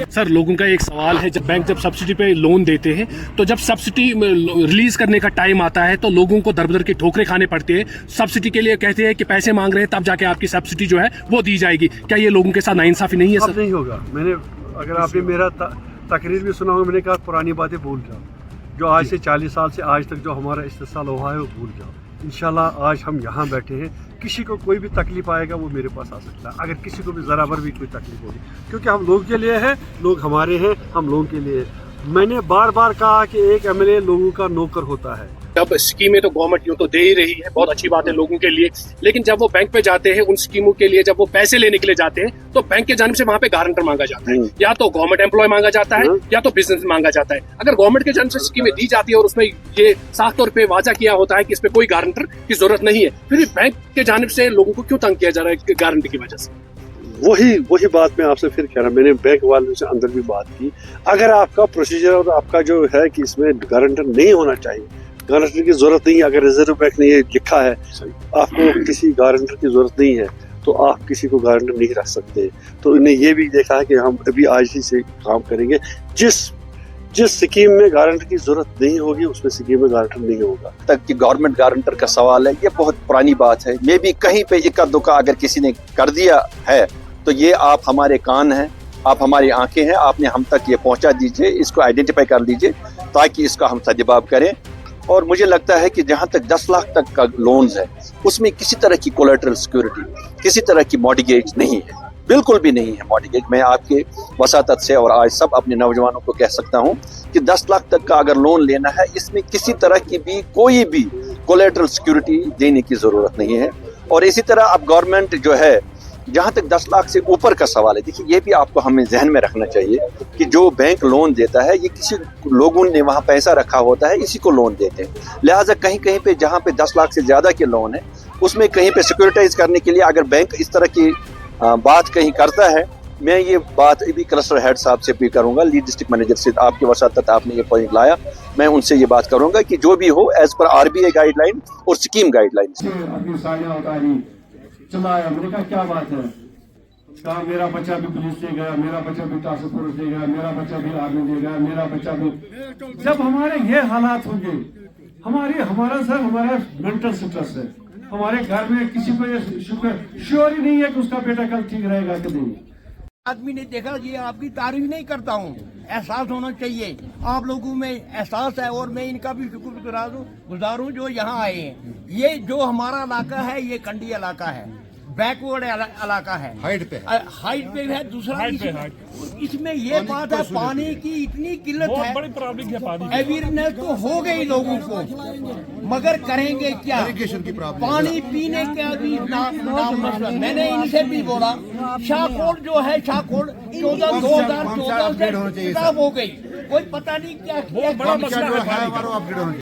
Sir, लोगों का एक सवाल है, जब बैंक जब सब्सिडी पे लोन देते हैं तो जब सब्सिडी रिलीज करने का टाइम आता है तो लोगों को दर बदर की ठोकरें खाने पड़ती है। सब्सिडी के लिए कहते हैं कि पैसे मांग रहे हैं तब जाके आपकी सब्सिडी जो है वो दी जाएगी। क्या ये लोगों के साथ नाइंसाफी नहीं है? सर नहीं होगा। मैंने अगर आपने मेरा तकरीर भी सुना होगा, मैंने कहा पुरानी बातें भूल जाओ, जो आज से 40 साल से आज तक जो हमारा इस्तेसाल हुआ है वो भूल जाओ। इंशाल्लाह आज हम यहाँ बैठे हैं, किसी को कोई भी तकलीफ आएगा वो मेरे पास आ सकता है, अगर किसी को भी ज़रा भर भी कोई तकलीफ होगी, क्योंकि हम लोग के लिए हैं, लोग हमारे हैं, हम लोगों के लिए। मैंने बार बार कहा कि एक एमएलए लोगों का नौकर होता है। जब स्कीमें तो गवर्नमेंट यूँ तो दे ही रही है, बहुत अच्छी बात है लोगों के लिए, लेकिन जब वो बैंक पे जाते हैं उन स्कीमों के लिए, जब वो पैसे लेने के लिए जाते हैं तो बैंक के जानिब से वहाँ पे गारंटर मांगा जाता है, या तो गवर्नमेंट एम्प्लॉय मांगा जाता है या तो बिजनेस मांगा जाता है। अगर गवर्नमेंट के जानिब से स्कीमें दी जाती है और उसमें ये साफ तौर पे वाजा किया होता है कि इस पे कोई गारंटर की जरूरत नहीं है, फिर भी बैंक के जानिब से लोगों को क्यों तंग किया जा रहा है गारंटी की वजह से? वही बात मैं आपसे फिर कह रहा हूँ। मैंने बैंक वालों से अंदर भी बात की, अगर आपका प्रोसीजर और आपका जो है कि इसमें गारंटर नहीं होना चाहिए, गारंटर की जरूरत नहीं है, अगर रिजर्व बैंक ने ये लिखा है आपको किसी गारंटर की जरूरत नहीं है तो आप किसी को गारंटर नहीं रख सकते। तो इन्हें ये भी देखा है कि हम अभी आज ही से काम करेंगे, जिस स्कीम में गारंटर की जरूरत नहीं होगी उसमें स्कीम में गारंटर नहीं होगा। तक कि गवर्नमेंट गारंटर का सवाल है, ये बहुत पुरानी बात है। मे भी कहीं पे इक्का दुक्का अगर किसी ने कर दिया है तो ये आप हमारे कान हैं, आप हमारी आंखें हैं, आपने हम तक ये पहुंचा दीजिए, इसको आइडेंटिफाई कर लीजिए ताकि इसका हम सजवाब करें। और मुझे लगता है कि जहां तक 10 लाख तक का लोन्स है उसमें किसी तरह की कोलेटरल सिक्योरिटी, किसी तरह की मॉर्गेज नहीं है, बिल्कुल भी नहीं है मॉर्गेज। मैं आपके वसातत से और आज सब अपने नौजवानों को कह सकता हूं कि 10 लाख तक का अगर लोन लेना है इसमें किसी तरह की भी कोई भी कोलेटरल सिक्योरिटी देने की जरूरत नहीं है। और इसी तरह अब गवर्नमेंट जो है, जहां तक 10 लाख से ऊपर का सवाल है, देखिए ये भी आपको हमें जहन में रखना चाहिए कि जो बैंक लोन देता है ये किसी लोगों ने वहां पैसा रखा होता है, इसी को लोन देते हैं। लिहाजा कहीं कहीं पे जहां पे 10 लाख से ज्यादा के लोन है उसमें कहीं पे सिक्योरिटाइज करने के लिए अगर बैंक इस तरह की बात कहीं करता है, मैं ये बात अभी क्लस्टर हेड साहब से भी करूंगा, लीड डिस्ट्रिक्ट मैनेजर से, आपके वसातत आपने ये पॉइंट लाया, मैं उनसे ये बात करूंगा कि जो भी हो एज पर आरबीआई गाइडलाइन और स्कीम गाइडलाइन। चलाया, मैंने कहा क्या बात है, कहा मेरा बच्चा भी पुलिस से गया, मेरा बच्चा भी टास्क फोर्स से गया, मेरा बच्चा भी आर्मी से गया, मेरा बच्चा भी। जब हमारे ये हालात होंगे, हमारा मेंटल स्ट्रेस है, हमारे घर में किसी को ये श्योर ही नहीं है कि उसका बेटा कल ठीक रहेगा कि नहीं। आदमी ने देखा, ये आपकी तारीफ नहीं करता हूँ, एहसास होना चाहिए, आप लोगों में एहसास है और मैं इनका भी शुक्रगुजार हूँ जो यहाँ आए हैं। ये जो हमारा इलाका है ये कंडी इलाका है, बैकवर्ड इलाका है, हाइट पे है। दूसरा इसमें ये बात है पानी की इतनी किल्लत है, बड़ी प्रॉब्लम है पानी, अवेयरनेस तो हो गई लोगों को, मगर करेंगे क्या? पानी पीने का भी नाम मसला। मैंने इनसे भी बोला, शाहकोट जो है, शाहकोट 2014 से खराब हो गई, कोई पता नहीं क्या बड़ा मसला है।